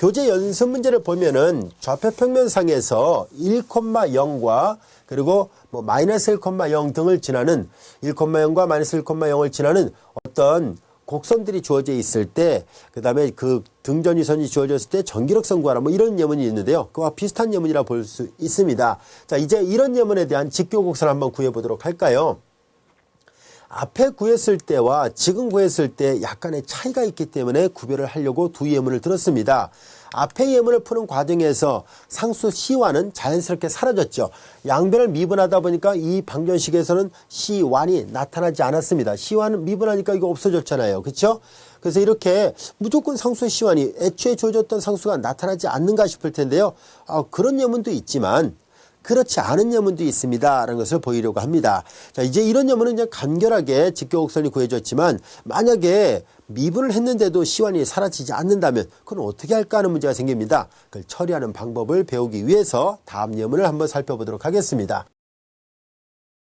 교재 연습 문제를 보면은 좌표 평면상에서 1,0과 그리고 뭐 마이너스 1,0 등을 지나는 1,0과 마이너스 1,0을 지나는 어떤 곡선들이 주어져 있을 때, 그 다음에 그 등전위선이 주어졌을 때 전기력선 구하라 뭐 이런 예문이 있는데요. 그와 비슷한 예문이라 볼 수 있습니다. 자, 이제 이런 예문에 대한 직교곡선을 한번 구해보도록 할까요? 앞에 구했을 때와 지금 구했을 때 약간의 차이가 있기 때문에 구별을 하려고 두 예문을 들었습니다. 앞에 예문을 푸는 과정에서 상수 C1은 자연스럽게 사라졌죠. 양변을 미분하다 보니까 이 방정식에서는 C1이 나타나지 않았습니다. C1은 미분하니까 이거 없어졌잖아요. 그렇죠? 그래서 이렇게 무조건 상수 C1이 애초에 주어졌던 상수가 나타나지 않는가 싶을 텐데요. 그런 예문도 있지만 그렇지 않은 예문도 있습니다. 라는 것을 보이려고 합니다. 자, 이제 이런 예문은 이제 간결하게 직교곡선이 구해졌지만 만약에 미분을 했는데도 C1이 사라지지 않는다면 그건 어떻게 할까 하는 문제가 생깁니다. 그걸 처리하는 방법을 배우기 위해서 다음 예문을 한번 살펴보도록 하겠습니다.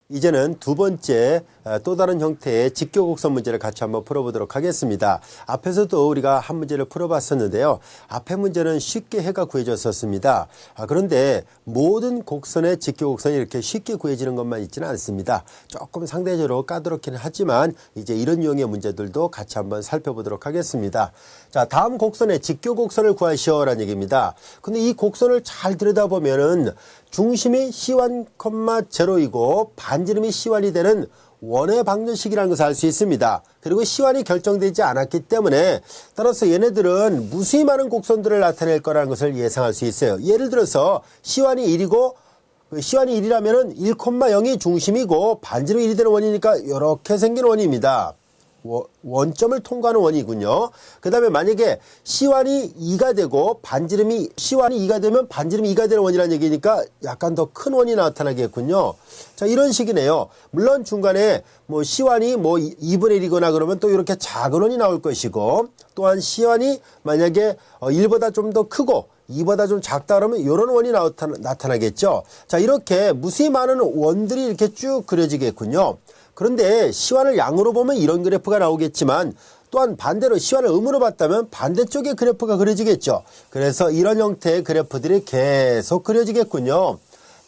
이제는 두 번째 또 다른 형태의 직교곡선 문제를 같이 한번 풀어보도록 하겠습니다. 앞에서도 우리가 한 문제를 풀어봤었는데요. 앞에 문제는 쉽게 해가 구해졌었습니다. 그런데 모든 곡선의 직교곡선이 이렇게 쉽게 구해지는 것만 있지는 않습니다. 조금 상대적으로 까다롭기는 하지만 이제 이런 유형의 문제들도 같이 한번 살펴보도록 하겠습니다. 자, 다음 곡선의 직교곡선을 구하시오라는 얘기입니다. 근데 이 곡선을 잘 들여다보면은 중심이 C1,0이고 반지름이 C1이 되는 원의 방정식이라는 것을 알 수 있습니다. 그리고 C1이 결정되지 않았기 때문에 따라서 얘네들은 무수히 많은 곡선들을 나타낼 거라는 것을 예상할 수 있어요. 예를 들어서 C1이 1이고 C1이 1이라면 1,0이 중심이고 반지름이 1이 되는 원이니까 이렇게 생긴 원입니다. 원점을 통과하는 원이군요. 그 다음에 만약에 C1이 2가 되고 반지름이 C1이 2가 되면 반지름이 2가 되는 원이라는 얘기니까 약간 더 큰 원이 나타나겠군요. 자, 이런 식이네요. 물론 중간에 뭐 C1이 뭐 2분의 1이거나 그러면 또 이렇게 작은 원이 나올 것이고, 또한 C1이 만약에 1보다 좀 더 크고 2보다 좀 작다 그러면 이런 원이 나타나겠죠. 자, 이렇게 무수히 많은 원들이 이렇게 쭉 그려지겠군요. 그런데 C1을 양으로 보면 이런 그래프가 나오겠지만 또한 반대로 C1을 음으로 봤다면 반대쪽에 그래프가 그려지겠죠. 그래서 이런 형태의 그래프들이 계속 그려지겠군요.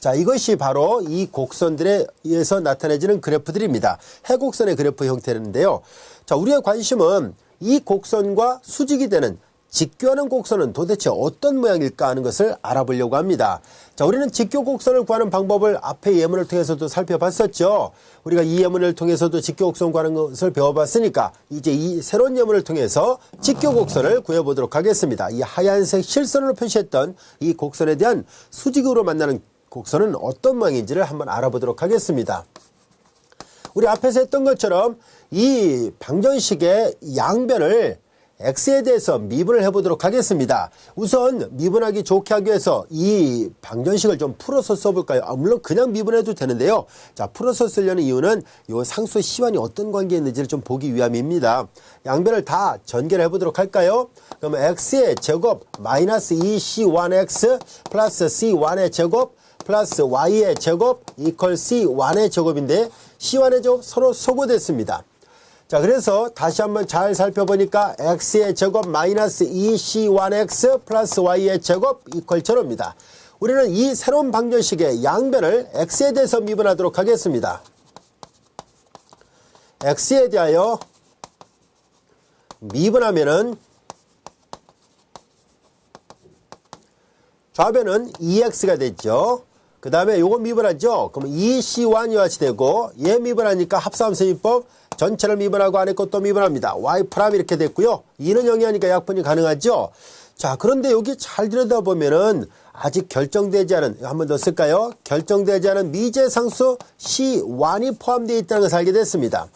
자, 이것이 바로 이 곡선들에 의해서 나타내지는 그래프들입니다. 해곡선의 그래프 형태인데요. 자, 우리의 관심은 이 곡선과 수직이 되는 직교하는 곡선은 도대체 어떤 모양일까 하는 것을 알아보려고 합니다. 자, 우리는 직교 곡선을 구하는 방법을 앞의 예문을 통해서도 살펴봤었죠. 우리가 이 예문을 통해서도 직교 곡선 구하는 것을 배워봤으니까 이제 이 새로운 예문을 통해서 직교 곡선을 구해보도록 하겠습니다. 이 하얀색 실선으로 표시했던 이 곡선에 대한 수직으로 만나는 곡선은 어떤 모양인지를 한번 알아보도록 하겠습니다. 우리 앞에서 했던 것처럼 이 방정식의 양변을 x에 대해서 미분을 해보도록 하겠습니다. 우선 미분하기 좋게 하기 위해서 이 방정식을 좀 풀어서 써볼까요? 물론 그냥 미분해도 되는데요. 자, 풀어서 쓰려는 이유는 이 상수 C1이 어떤 관계에 있는지를 좀 보기 위함입니다. 양변을 다 전개를 해보도록 할까요? 그러면 x의 제곱 마이너스 2C1x 플러스 C1의 제곱 플러스 y의 제곱 이퀄 C1의 제곱인데 C1의 제곱 서로 소거됐습니다. 자, 그래서 다시 한번 잘 살펴보니까 x의 제곱 마이너스 2c1x 플러스 y의 제곱 이퀄 제로입니다. 우리는 이 새로운 방정식의 양변을 x에 대해서 미분하도록 하겠습니다. x에 대하여 미분하면은 좌변은 2x가 됐죠. 그 다음에 요거 미분하죠. 그럼 2c1이 같이 되고 얘 미분하니까 합산함수미법 전체를 미분하고 안에 것도 미분합니다. y 프라임 이렇게 됐고요. 2는 0이 하니까 약분이 가능하죠. 자, 그런데 여기 잘 들여다보면은 아직 결정되지 않은, 한 번 더 쓸까요? 결정되지 않은 미지상수 C1이 포함되어 있다는 것을 알게 됐습니다.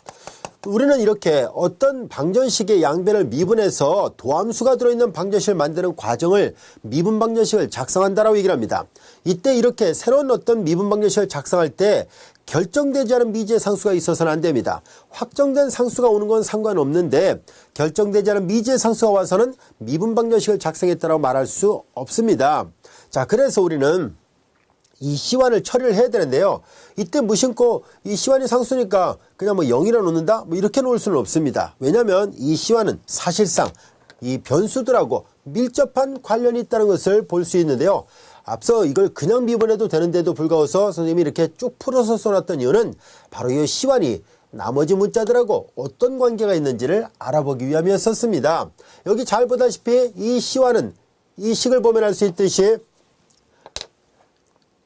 우리는 이렇게 어떤 방정식의 양변을 미분해서 도함수가 들어있는 방정식을 만드는 과정을 미분 방정식을 작성한다라고 얘기를 합니다. 이때 이렇게 새로운 어떤 미분 방정식을 작성할 때 결정되지 않은 미지의 상수가 있어서는 안 됩니다. 확정된 상수가 오는 건 상관없는데 결정되지 않은 미지의 상수가 와서는 미분 방정식을 작성했다고 말할 수 없습니다. 자, 그래서 우리는 이 C1을 처리를 해야 되는데요. 이때 무심코 이 C1이 상수니까 그냥 뭐 0이라 놓는다? 뭐 이렇게 놓을 수는 없습니다. 왜냐하면 이 C1은 사실상 이 변수들하고 밀접한 관련이 있다는 것을 볼 수 있는데요. 앞서 이걸 그냥 미분해도 되는데도 불구하고서 선생님이 이렇게 쭉 풀어서 써놨던 이유는 바로 이 시환이 나머지 문자들하고 어떤 관계가 있는지를 알아보기 위함이었습니다. 여기 잘 보다시피 이 시환은 이 식을 보면 알 수 있듯이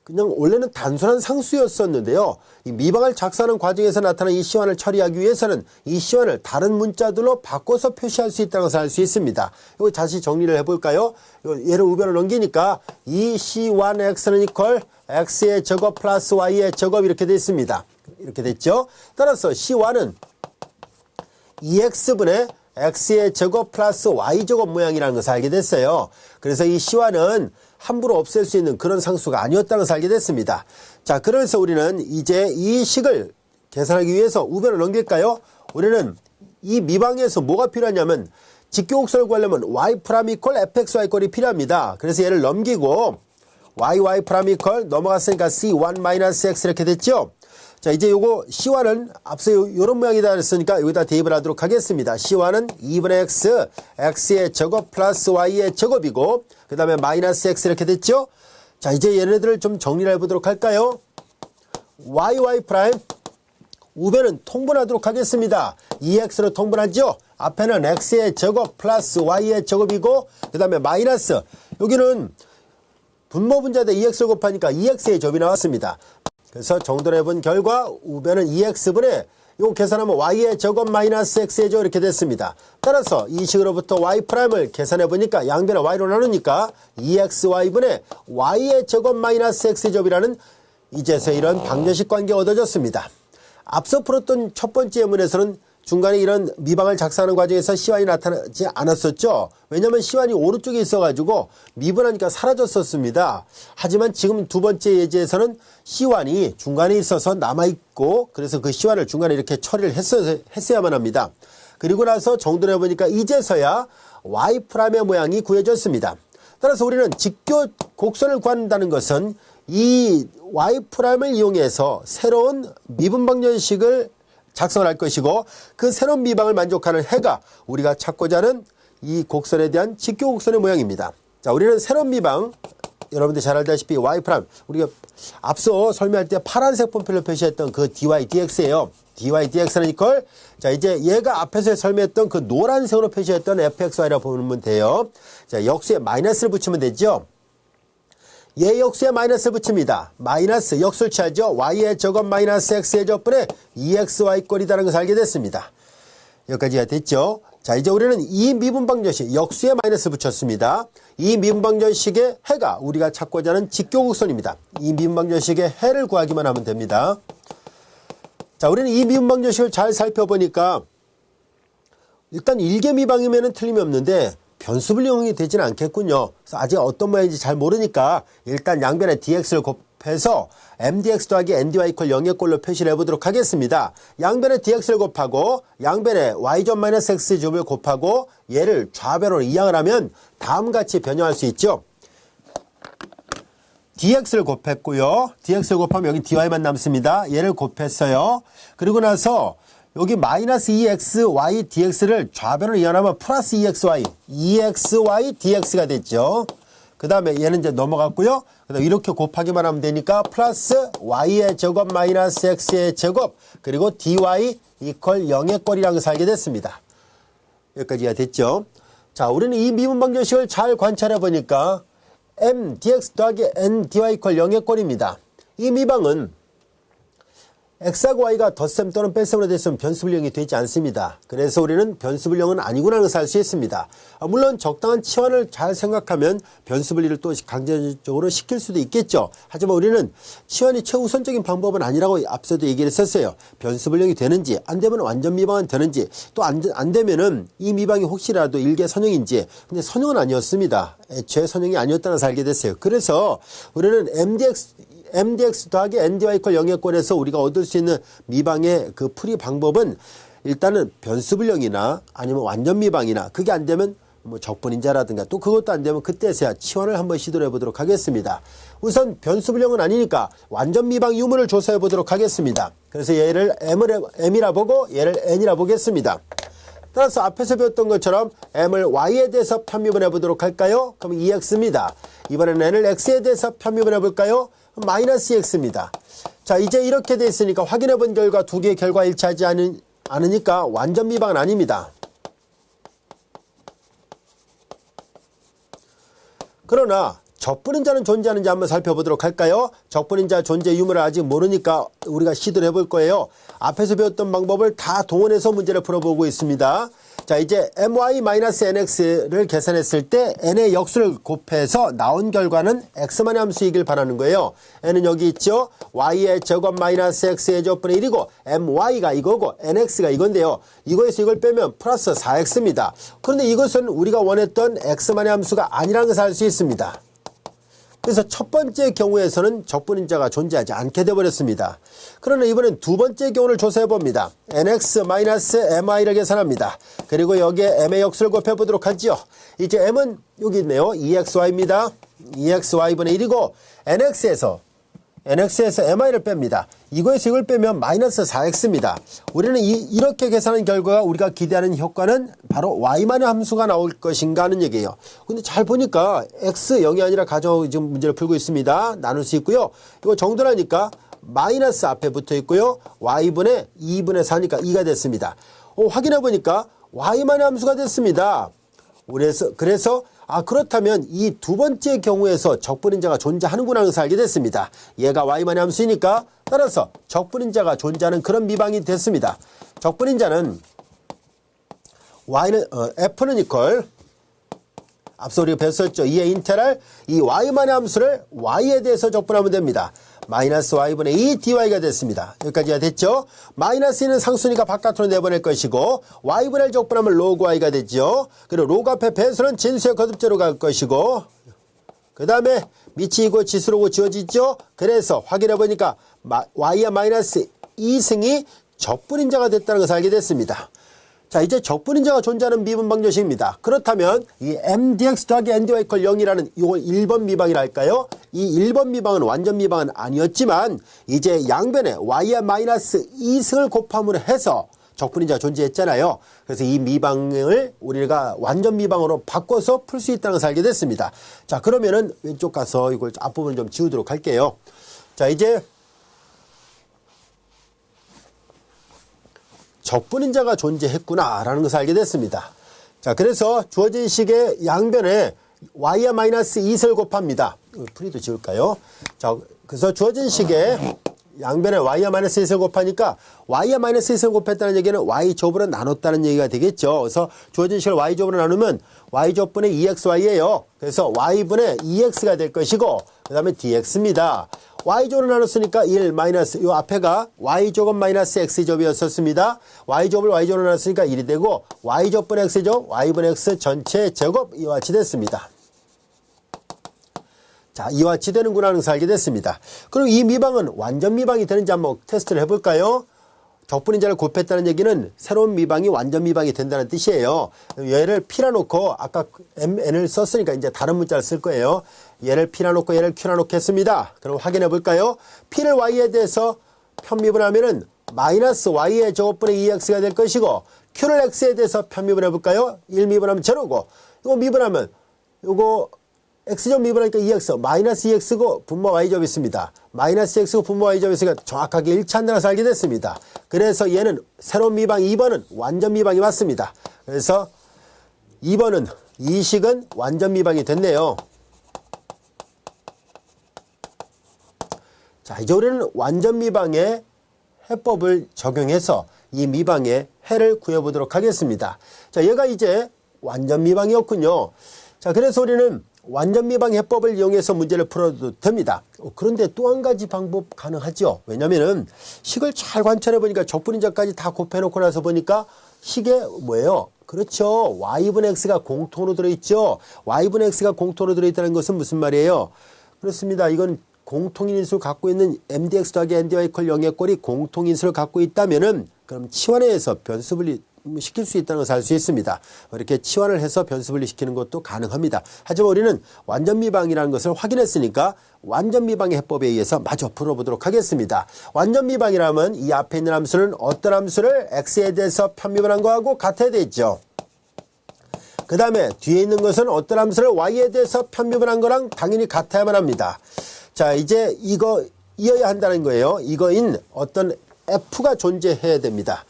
그냥 원래는 단순한 상수였었는데요. 이 미방을 작성하는 과정에서 나타난 이 시환을 처리하기 위해서는 이 시환을 다른 문자들로 바꿔서 표시할 수 있다는 것을 알 수 있습니다. 이거 다시 정리를 해볼까요? 얘를 우변으로 넘기니까 이 시환 x는 이퀄 x의 제곱 플러스 y의 제곱 이렇게 되어 있습니다. 이렇게 됐죠? 따라서 시환은 2x분의 x의 제곱 플러스 y제곱 모양이라는 것을 알게 됐어요. 그래서 이 시환은 함부로 없앨 수 있는 그런 상수가 아니었다는 것을 알게 됐습니다. 자, 그래서 우리는 이제 이 식을 계산하기 위해서 우변을 넘길까요? 우리는 이 미방에서 뭐가 필요하냐면 직교곡선을 구하려면 y' 이퀄 fxy 꼴이 필요합니다. 그래서 얘를 넘기고 y' 이퀄 넘어갔으니까 c1 x 이렇게 됐죠? 자, 이제 요거 시환은 앞서 요런 모양이다 그랬으니까 여기다 대입을 하도록 하겠습니다. 시환은 2분의 x, x의 제곱 플러스 y의 제곱이고 그 다음에 마이너스 x 이렇게 됐죠? 자, 이제 얘네들을 좀 정리를 해보도록 할까요? y 프라임 우변은 통분하도록 하겠습니다. 2x로 통분하죠? 앞에는 x의 제곱 플러스 y의 제곱이고 그 다음에 마이너스 여기는 분모분자대 2x를 곱하니까 2x의 제곱이 나왔습니다. 그래서 정돈해 본 결과 우변은 2x분의 이거 계산하면 y의 제곱 마이너스 x의 제곱 이렇게 됐습니다. 따라서 이 식으로부터 y'을 계산해 보니까 양변을 y로 나누니까 2xy분의 y의 제곱 마이너스 x의 제곱이라는 이제서 이런 방정식 관계가 얻어졌습니다. 앞서 풀었던 첫 번째 예문에서는 중간에 이런 미방을 작성하는 과정에서 시환이 나타나지 않았었죠. 왜냐하면 시환이 오른쪽에 있어가지고 미분하니까 사라졌었습니다. 하지만 지금 두 번째 예제에서는 시환이 중간에 있어서 남아있고 그래서 그 시환을 중간에 이렇게 처리를 했어야만 합니다. 그리고 나서 정돈해 보니까 이제서야 Y'의 모양이 구해졌습니다. 따라서 우리는 직교 곡선을 구한다는 것은 이 Y'을 이용해서 새로운 미분방정식을 작성을 할 것이고 그 새로운 미방을 만족하는 해가 우리가 찾고자 하는 이 곡선에 대한 직교곡선의 모양입니다. 자, 우리는 새로운 미방 여러분들 잘 알다시피 y' 우리가 앞서 설명할 때 파란색 분표를 표시했던 그 dy dx예요. dy dx는 이퀄 자 이제 얘가 앞에서 설명했던 그 노란색으로 표시했던 fxy라고 보면 돼요. 자, 역수에 마이너스를 붙이면 되죠. 얘 역수에 마이너스를 붙입니다. 마이너스 역수를 취하죠. y의 제곱 마이너스 x의 제곱분의 2xy 꼴이라는 것을 알게 됐습니다. 여기까지가 됐죠. 자, 이제 우리는 이 미분방정식 역수에 마이너스 붙였습니다. 이 미분방정식의 해가 우리가 찾고자 하는 직교곡선입니다. 이 미분방정식의 해를 구하기만 하면 됩니다. 자, 우리는 이 미분방정식을 잘 살펴보니까 일단 일개미방이면 틀림이 없는데 변수분리형이 되지는 않겠군요. 그래서 아직 어떤 모양인지 잘 모르니까 일단 양변에 dx를 곱해서 mdx 더하기 ndy 이퀄 0의 꼴로 표시를 해보도록 하겠습니다. 양변에 dx를 곱하고 양변에 y-x 제곱을 곱하고 얘를 좌변으로 이항을 하면 다음같이 변형할 수 있죠. dx를 곱했고요. dx를 곱하면 여기 dy만 남습니다. 얘를 곱했어요. 그리고 나서 여기 마이너스 2xy dx를 좌변으로 이항하면 플러스 2xy dx가 됐죠. 그 다음에 얘는 이제 넘어갔고요. 그다음 이렇게 곱하기만 하면 되니까 플러스 y의 제곱 마이너스 x의 제곱 그리고 dy 이퀄 0의 꼴이라는 것을 알게 됐습니다. 여기까지가 됐죠. 자, 우리는 이 미분방정식을 잘 관찰해 보니까 m dx 더하기 n dy 이퀄 0의 꼴입니다. 이 미방은 x하고 y가 덧셈 또는 뺄셈으로 됐으면 변수분리형이 되지 않습니다. 그래서 우리는 변수분리형은 아니구나 하는 것을 알 수 있습니다. 물론 적당한 치환을 잘 생각하면 변수분리를 또 강제적으로 시킬 수도 있겠죠. 하지만 우리는 치환이 최우선적인 방법은 아니라고 앞서도 얘기를 했었어요. 변수분리형이 되는지 안 되면 완전 미방은 되는지 또 안 되면은 이 미방이 혹시라도 일개 선형인지 근데 선형은 아니었습니다. 애초에 선형이 아니었다는 것을 알게 됐어요. 그래서 우리는 mdx 더하기 ndy 이퀄 0의 꼴에서 우리가 얻을 수 있는 미방의 그 풀이 방법은 일단은 변수분리형이나 아니면 완전 미방이나 그게 안 되면 뭐 적분인자라든가 또 그것도 안 되면 그때서야 치환을 한번 시도를 해보도록 하겠습니다. 우선 변수분리형은 아니니까 완전 미방 유무를 조사해 보도록 하겠습니다. 그래서 얘를 m이라 보고 얘를 n이라 보겠습니다. 따라서 앞에서 배웠던 것처럼 m을 y에 대해서 편미분해 보도록 할까요? 그럼 2x입니다. 이번에는 n을 x에 대해서 편미분해 볼까요? 마이너스 2x입니다. 자, 이제 이렇게 돼 있으니까 확인해 본 결과 두 개의 결과 일치하지 않으니까 완전 미방은 아닙니다. 그러나 적분인자는 존재하는지 한번 살펴보도록 할까요? 적분인자 존재 유무를 아직 모르니까 우리가 시도를 해볼 거예요. 앞에서 배웠던 방법을 다 동원해서 문제를 풀어보고 있습니다. 자, 이제 my-nx를 계산했을 때 n의 역수를 곱해서 나온 결과는 x만의 함수이길 바라는 거예요. n은 여기 있죠. y의 제곱 마이너스 x의 제곱분의 1이고 my가 이거고 nx가 이건데요. 이거에서 이걸 빼면 플러스 4x입니다. 그런데 이것은 우리가 원했던 x만의 함수가 아니라는 것을 알 수 있습니다. 그래서 첫 번째 경우에서는 적분인자가 존재하지 않게 되어버렸습니다. 그러나 이번엔 두 번째 경우를 조사해 봅니다. nx-my를 계산합니다. 그리고 여기에 m의 역수를 곱해보도록 하죠. 이제 m은 여기 있네요. 2xy입니다. 2xy분의 1이고 nx에서 my를 뺍니다. 이거에서 이걸 빼면 마이너스 4x입니다. 우리는 이렇게 계산한 결과가 우리가 기대하는 효과는 바로 y만의 함수가 나올 것인가 하는 얘기예요. 근데 잘 보니까 x 0이 아니라 가정하고 지금 문제를 풀고 있습니다. 나눌 수 있고요. 이거 정돈하니까 마이너스 앞에 붙어 있고요. y분의 2분의 4니까 2가 됐습니다. 확인해 보니까 y만의 함수가 됐습니다. 그래서 그렇다면 이 두 번째 경우에서 적분인자가 존재하는구나 하는 것을 알게 됐습니다. 얘가 y만의 함수이니까 따라서 적분인자가 존재하는 그런 미방이 됐습니다. 적분인자는 f는 이퀄 앞서 우리가 배웠었죠. 2의 인테랄 이 y만의 함수를 y에 대해서 적분하면 됩니다. 마이너스 y분의 2 dy가 됐습니다. 여기까지가 됐죠. 마이너스 2는 상수니까 바깥으로 내보낼 것이고 y분의 1 적분하면 로그 y가 되죠. 그리고 로그 앞에 배수는 진수의 거듭제로 갈 것이고 그 다음에 미치이고 지수로고 지워지죠. 그래서 확인해 보니까 y의 마이너스 2승이 적분인자가 됐다는 것을 알게 됐습니다. 자, 이제 적분인자가 존재하는 미분 방정식입니다. 그렇다면 이 mdx 더하기 ndy 이퀄 0이라는 이걸 1번 미방이라 할까요? 이 1번 미방은 완전 미방은 아니었지만 이제 양변에 y의 마이너스 2승을 곱함으로 해서 적분인자가 존재했잖아요. 그래서 이 미방을 우리가 완전 미방으로 바꿔서 풀 수 있다는 것을 알게 됐습니다. 자, 그러면은 왼쪽 가서 이걸 앞부분 좀 지우도록 할게요. 자, 이제 적분인자가 존재했구나 라는 것을 알게 됐습니다. 자, 그래서 주어진 식의 양변에 y의 마이너스 2를 곱합니다. 풀이도 지울까요? 자, 그래서 주어진 식의 양변에 y의 마이너스 2를 곱하니까 y의 마이너스 2를 곱했다는 얘기는 y제곱으로 나눴다는 얘기가 되겠죠. 그래서 주어진 식을 y제곱으로 나누면 y제곱분의 2xy예요. 그래서 y분의 2x가 될 것이고 그 다음에 dx입니다. y제곱으로 나눴으니까 1 마이너스 요 앞에가 y제곱 마이너스 x제곱이었었습니다. y제곱을 y제곱으로 나눴으니까 1이 되고 y제곱분의 x제곱 y분의 x 전체 제곱 이와 같이 됐습니다. 자, 이와 같이 되는구나 하는 것을 알게 됐습니다. 그럼 이 미방은 완전 미방이 되는지 한번 테스트를 해볼까요? 적분인자를 곱했다는 얘기는 새로운 미방이 완전 미방이 된다는 뜻이에요. 얘를 P라 놓고 아까 MN을 썼으니까 이제 다른 문자를 쓸 거예요. 얘를 P라 놓고 얘를 Q라 놓겠습니다. 그럼 확인해 볼까요? P를 Y에 대해서 편미분하면은 마이너스 Y의 제곱분의 2X가 될 것이고 Q를 X에 대해서 편미분해 볼까요? 1 미분하면 제로고 이거 미분하면 이거 X제곱 미분하니까 2X 마이너스 2X고 분모 Y제곱이 있습니다. 마이너스 X고 분모 Y제곱이 있으니까 정확하게 일치한다는 것을 알게 됐습니다. 그래서 얘는 새로운 미방 2번은 완전 미방이 맞습니다. 그래서 2번은 이 식은 완전 미방이 됐네요. 자, 이제 우리는 완전 미방의 해법을 적용해서 이 미방의 해를 구해보도록 하겠습니다. 자, 얘가 이제 완전 미방이었군요. 자, 그래서 우리는 완전 미방 해법을 이용해서 문제를 풀어도 됩니다. 그런데 또 한 가지 방법 가능하죠. 왜냐면은 식을 잘 관찰해 보니까 적분인자까지 다 곱해놓고 나서 보니까 식에 뭐예요? 그렇죠. y분의 x가 공통으로 들어있죠. y분의 x가 공통으로 들어있다는 것은 무슨 말이에요? 그렇습니다. 이건 공통인수를 갖고 있는 mdx 더하기 ndy 이퀄 0의 꼴이 공통인수를 갖고 있다면은 그럼 치환해서 변수분리 시킬 수 있다는 것을 알 수 있습니다. 이렇게 치환을 해서 변수 분리시키는 것도 가능합니다. 하지만 우리는 완전 미방이라는 것을 확인했으니까 완전 미방의 해법에 의해서 마저 풀어보도록 하겠습니다. 완전 미방이라면 이 앞에 있는 함수는 어떤 함수를 x에 대해서 편미분한 거하고 같아야 되죠. 그 다음에 뒤에 있는 것은 어떤 함수를 y에 대해서 편미분한 거랑 당연히 같아야만 합니다. 자, 이제 이거 이어야 한다는 거예요. 이거인 어떤 f가 존재해야 됩니다.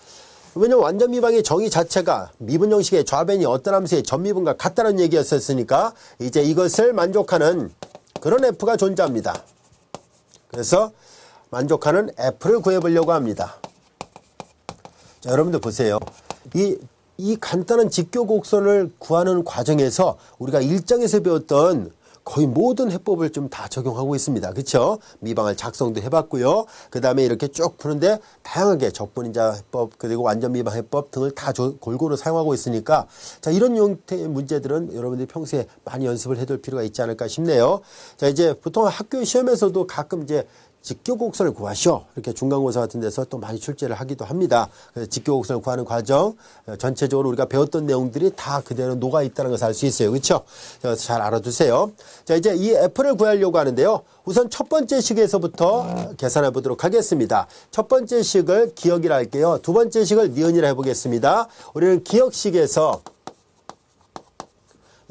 왜냐면 완전 미방의 정의 자체가 미분 형식의 좌변이 어떤 함수의 전미분과 같다는 얘기였었으니까 이제 이것을 만족하는 그런 f가 존재합니다. 그래서 만족하는 f를 구해보려고 합니다. 자, 여러분들 보세요. 이 간단한 직교곡선을 구하는 과정에서 우리가 일장에서 배웠던 거의 모든 해법을 좀 다 적용하고 있습니다. 그렇죠? 미방을 작성도 해봤고요. 그 다음에 이렇게 쭉 푸는데 다양하게 적분인자 해법 그리고 완전 미방 해법 등을 다 골고루 사용하고 있으니까 자, 이런 형태의 문제들은 여러분들이 평소에 많이 연습을 해둘 필요가 있지 않을까 싶네요. 자, 이제 보통 학교 시험에서도 가끔 이제 직교곡선을 구하시오. 이렇게 중간고사 같은 데서 또 많이 출제를 하기도 합니다. 그래서 직교곡선을 구하는 과정 전체적으로 우리가 배웠던 내용들이 다 그대로 녹아 있다는 것을 알 수 있어요. 그렇죠? 그래서 잘 알아두세요. 자, 이제 이 f를 구하려고 하는데요. 우선 첫 번째 식에서부터 계산해 보도록 하겠습니다. 첫 번째 식을 기억이라 할게요. 두 번째 식을 니은이라 해보겠습니다. 우리는 기억식에서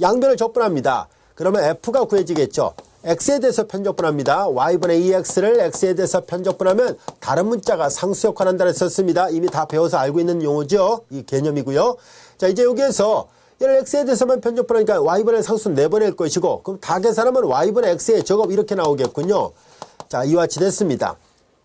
양변을 적분합니다. 그러면 f가 구해지겠죠. x에 대해서 편적분합니다. y분의 2x를 x에 대해서 편적분하면 다른 문자가 상수 역할한다고 했었습니다. 이미 다 배워서 알고 있는 용어죠. 이 개념이고요. 자, 이제 여기에서 얘를 x에 대해서만 편적분하니까 y분의 상수는 내보낼 것이고 그럼 다 계산하면 y분의 x의 제곱 이렇게 나오겠군요. 자, 이와 같이 됐습니다.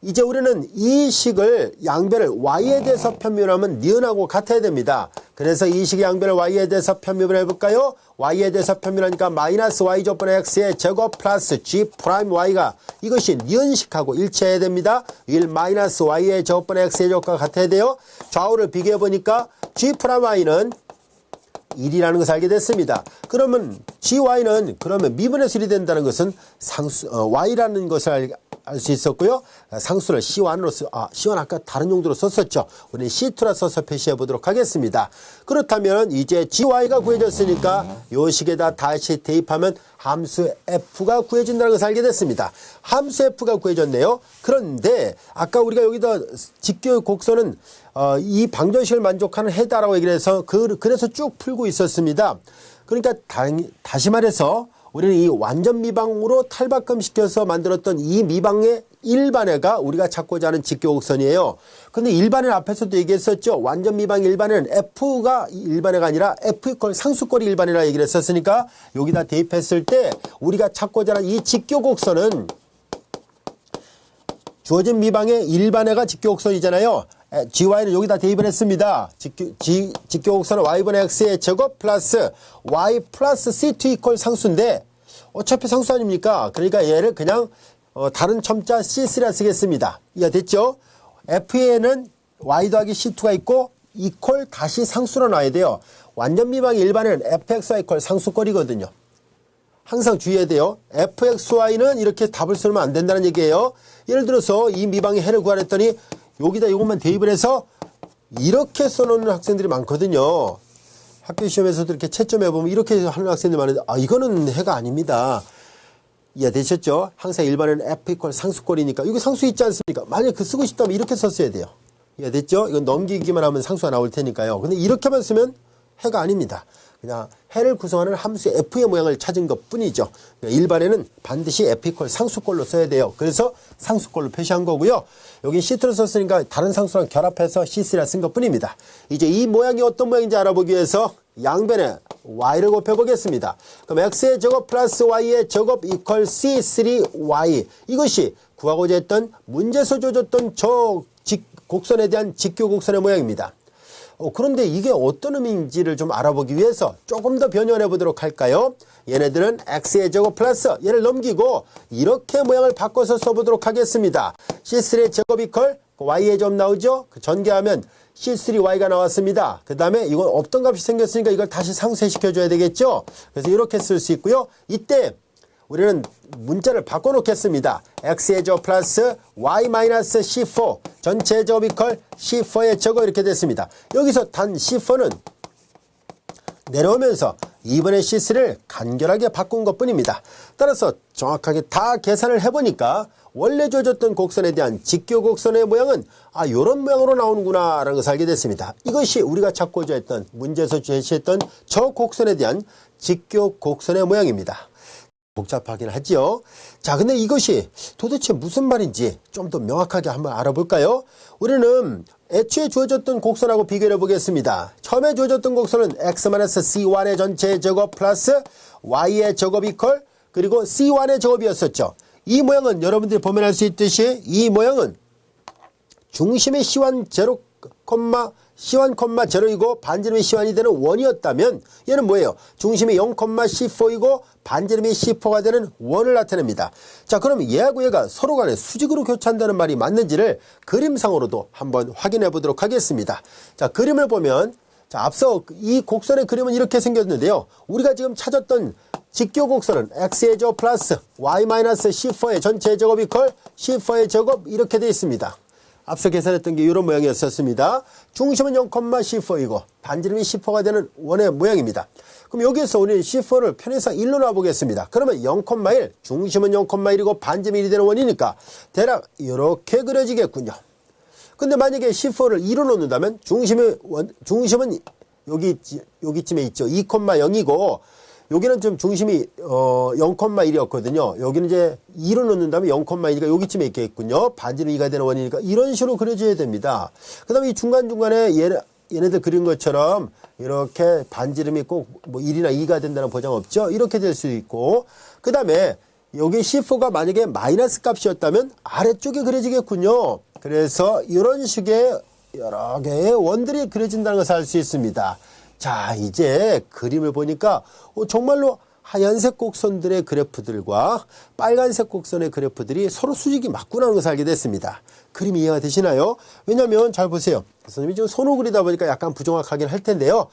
이제 우리는 이 식을 양변을 y에 대해서 편미분하면 니은하고 같아야 됩니다. 그래서 이 식의 양변을 y에 대해서 편미분을 해볼까요? y에 대해서 편미분하니까 마이너스 y제곱분의 x의 제곱 플러스 g 프라임 y가 이것이 니은식하고 일치해야 됩니다. 1 마이너스 y의 제곱분의 x의 제곱과 같아야 돼요. 좌우를 비교해보니까 g 프라임 y는 1이라는 것을 알게 됐습니다. 그러면 gy는 그러면 미분의 수이 된다는 것은 상수 y라는 것을 알 수 있었고요. 상수를 C1 아까 다른 용도로 썼었죠. 우리는 C2라 써서 표시해 보도록 하겠습니다. 그렇다면 이제 gy가 구해졌으니까 이 식에다 다시 대입하면 함수 f가 구해진다는 것을 알게 됐습니다. 함수 f가 구해졌네요. 그런데 아까 우리가 여기다 직교 곡선은 이 방정식을 만족하는 해다라고 얘기를 해서 그래서 쭉 풀고 있었습니다. 그러니까 다시 말해서 우리는 이 완전 미방으로 탈바꿈시켜서 만들었던 이 미방의 일반해가 우리가 찾고자 하는 직교곡선이에요. 근데 일반해 앞에서도 얘기했었죠. 완전 미방 일반해는 F가 일반해가 아니라 F 이퀄 상수꼴이 일반해라 얘기를 했었으니까 여기다 대입했을 때 우리가 찾고자 하는 이 직교곡선은 주어진 미방의 일반해가 직교곡선이잖아요. gy는 여기다 대입을 했습니다. 직교곡선은 y분의 x의 제곱 플러스 y 플러스 c2 이퀄 상수인데 어차피 상수 아닙니까? 그러니까 얘를 그냥 다른 첨자 c3라 쓰겠습니다. 이해됐죠? f에는 y 더하기 c2가 있고 이퀄 다시 상수로 놔야 돼요. 완전 미방의 일반에는 fxy 이퀄 상수꼴이거든요. 항상 주의해야 돼요. fxy는 이렇게 답을 쓰면 안 된다는 얘기예요. 예를 들어서 이 미방의 해를 구하랬더니 여기다 이것만 대입을 해서 이렇게 써놓는 학생들이 많거든요. 학교 시험에서도 이렇게 채점해 보면 이렇게 하는 학생들이 많은데 이거는 해가 아닙니다. 이해되셨죠? 항상 일반에는 f 이퀄 상수꼴이니까 이거 상수 있지 않습니까? 만약에 그 쓰고 싶다면 이렇게 썼어야 돼요. 이해됐죠? 이건 넘기기만 하면 상수가 나올 테니까요. 근데 이렇게만 쓰면 해가 아닙니다. 그냥 해를 구성하는 함수 f의 모양을 찾은 것 뿐이죠. 일반에는 반드시 f 이퀄 상수꼴로 써야 돼요. 그래서 상수꼴로 표시한 거고요. 여기 C2를 썼으니까 다른 상수랑 결합해서 C3라 쓴 것 뿐입니다. 이제 이 모양이 어떤 모양인지 알아보기 위해서 양변에 y를 곱해보겠습니다. 그럼 x의 제곱 플러스 y의 제곱 이퀄 C3y 이것이 구하고자 했던 문제에서 줘줬던 저 곡선에 대한 직교곡선의 모양입니다. 그런데 이게 어떤 의미인지를 좀 알아보기 위해서 조금 더 변형해 보도록 할까요? 얘네들은 x의 제곱 플러스 얘를 넘기고 이렇게 모양을 바꿔서 써보도록 하겠습니다. C3의 제곱 이퀄 y의 제곱 나오죠? 전개하면 C3y가 나왔습니다. 그 다음에 이건 없던 값이 생겼으니까 이걸 다시 상쇄시켜줘야 되겠죠? 그래서 이렇게 쓸 수 있고요. 이때 우리는 문자를 바꿔놓겠습니다. x의 제곱 플러스 y 마이너스 c4 전체 제곱 이퀄 c4의 제곱 이렇게 됐습니다. 여기서 단 c4는 내려오면서 2분의 c3를 간결하게 바꾼 것뿐입니다. 따라서 정확하게 다 계산을 해보니까 원래 주어졌던 곡선에 대한 직교 곡선의 모양은 요런 모양으로 나오는구나 라는 것을 알게 됐습니다. 이것이 우리가 찾고자 했던 문제에서 제시했던 저 곡선에 대한 직교 곡선의 모양입니다. 복잡하긴 하지요. 자, 근데 이것이 도대체 무슨 말인지 좀 더 명확하게 한번 알아볼까요? 우리는 애초에 주어졌던 곡선하고 비교해 보겠습니다. 처음에 주어졌던 곡선은 x-c1의 전체 제곱 플러스 y의 제곱 이퀄 그리고 c1의 제곱이었었죠. 이 모양은 여러분들이 보면 알 수 있듯이 이 모양은 중심의 C1 0, C1, 0이고 반지름이 C1이 되는 원이었다면 얘는 뭐예요? 중심이 0,C4이고 반지름이 C4가 되는 원을 나타냅니다. 자, 그럼 얘하고 얘가 서로 간에 수직으로 교차한다는 말이 맞는지를 그림상으로도 한번 확인해 보도록 하겠습니다. 자, 그림을 보면 자, 앞서 이 곡선의 그림은 이렇게 생겼는데요. 우리가 지금 찾았던 직교 곡선은 x의 제곱 플러스 y 마이너스 c4의 전체 제곱 이퀄 c4의 제곱 이렇게 되어 있습니다. 앞서 계산했던 게 이런 모양이었었습니다. 중심은 0,c4이고 반지름이 c4가 되는 원의 모양입니다. 그럼 여기에서 우리는 c4를 편의상 1로 놔보겠습니다. 그러면 0,1, 중심은 0,1이고 반지름이 1이 되는 원이니까 대략 이렇게 그려지겠군요. 근데 만약에 c4를 2로 놓는다면 중심은 여기쯤에 있죠. 2,0이고 여기는 좀 중심이 0,1이었거든요. 여기는 이제 2로 놓는다면 0,2가 여기쯤에 있겠군요. 반지름 2가 되는 원이니까 이런 식으로 그려줘야 됩니다. 그 다음에 이 중간중간에 얘네들 그린 것처럼 이렇게 반지름이 꼭 뭐 1이나 2가 된다는 보장 없죠. 이렇게 될 수 있고 그 다음에 여기 C4가 만약에 마이너스 값이었다면 아래쪽에 그려지겠군요. 그래서 이런 식의 여러 개의 원들이 그려진다는 것을 알 수 있습니다. 자, 이제 그림을 보니까 정말로 하얀색 곡선들의 그래프들과 빨간색 곡선의 그래프들이 서로 수직이 맞구나라는 것을 알게 됐습니다. 그림이 이해가 되시나요? 왜냐하면 잘 보세요. 선생님이 지금 손으로 그리다 보니까 약간 부정확하긴 할 텐데요.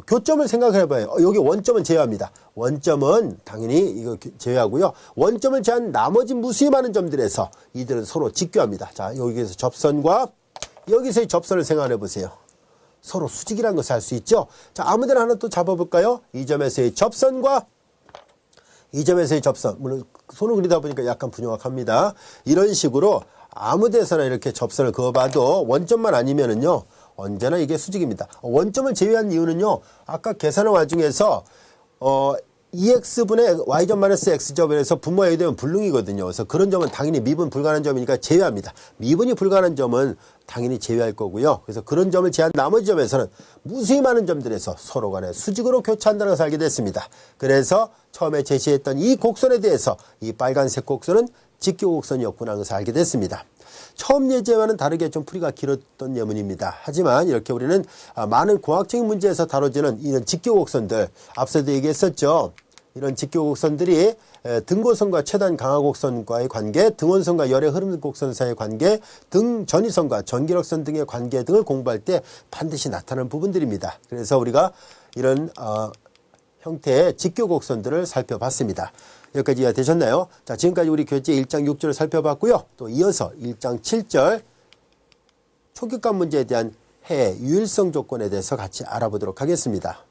교점을 생각해 봐요. 여기 원점은 제외합니다. 원점은 당연히 이거 제외하고요. 원점을 제외한 나머지 무수히 많은 점들에서 이들은 서로 직교합니다. 자, 여기서 접선과 여기서의 접선을 생각해 보세요. 서로 수직이라는 것을 알 수 있죠. 자, 아무데나 하나 또 잡아볼까요? 이 점에서의 접선과 이 점에서의 접선. 물론 손을 그리다 보니까 약간 부정확합니다. 이런 식으로 아무 데서나 이렇게 접선을 그어봐도 원점만 아니면은요 언제나 이게 수직입니다. 원점을 제외한 이유는요 아까 계산한 와중에서 2x분의 y점 마이너스 x제곱에서 분모해야 되면 불능이거든요. 그래서 그런 점은 당연히 미분 불가능한 점이니까 제외합니다. 미분이 불가능한 점은 당연히 제외할 거고요. 그래서 그런 점을 제외한 나머지 점에서는 무수히 많은 점들에서 서로 간에 수직으로 교차한다는 것을 알게 됐습니다. 그래서 처음에 제시했던 이 곡선에 대해서 이 빨간색 곡선은 직교 곡선이었구나 하는 것을 알게 됐습니다. 처음 예제와는 다르게 좀 풀이가 길었던 예문입니다. 하지만 이렇게 우리는 많은 공학적인 문제에서 다뤄지는 이런 직교 곡선들, 앞서도 얘기했었죠. 이런 직교 곡선들이 등고선과 최단 강화곡선과의 관계, 등원선과 열의 흐름 곡선 사이의 관계, 등 전위선과 전기력선 등의 관계 등을 공부할 때 반드시 나타나는 부분들입니다. 그래서 우리가 이런 형태의 직교 곡선들을 살펴봤습니다. 여기까지 이해가 되셨나요? 자, 지금까지 우리 교재 1장 6절을 살펴봤고요. 또 이어서 1장 7절 초격관 문제에 대한 해 유일성 조건에 대해서 같이 알아보도록 하겠습니다.